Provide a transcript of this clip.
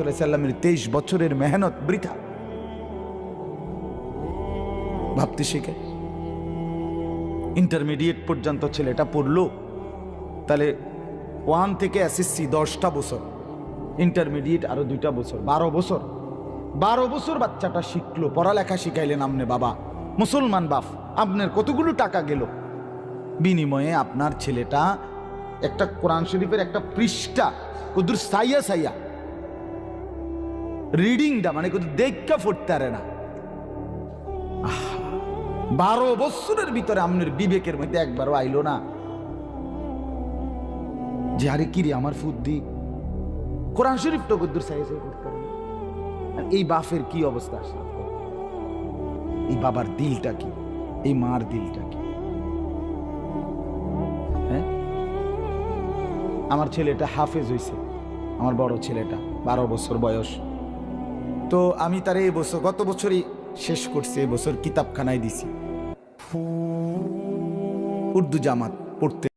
সাল্লাল্লাহু আলাইহি সাল্লামের 23 বছরের মেহনত বৃথা। ভাবতে শিখে ইন্টারমিডিয়েট পর্যন্ত ছেলেটা পড়লো, তাহলে 1 থেকে এসএসসি 10টা বছর, ইন্টারমিডিয়েট আরো 2টা বছর, 12 বছর। 12 বছর বাচ্চাটা শিখলো, পড়ালেখা শিখাইলেন আপনি বাবা, মুসলমান বাপ, আপনার কতগুলো টাকা গেল। বিনিময়ে আপনার ছেলেটা একটা কোরআন শরীফের একটা পৃষ্ঠা কুদুর সাইয়া সাইয়া রিডিংটা মানে কুদুর দেখা পড়তে পারে না। 12 বছরের ভিতরে আপনার বিবেকের মধ্যে একবারও আইলো না যে আরে কিরে আমার ফুদ্দি কোরআন শরীফটা কুদুর সাইয়া সাইয়া পড়তে পারে না। এই বাপের কি অবস্থা আসলে, এই বাবার দিলটা কি, এই মার দিলটা কি? হ্যাঁ, আমার ছেলেটা হাফেজ হয়েছে, আমার বড় ছেলেটা 12 বছর বয়স। তো আমি তার এই বছর, গত বছরই শেষ করছি, এই বছর কিতাবখানায় দিছি উর্দু জামাত পড়তে।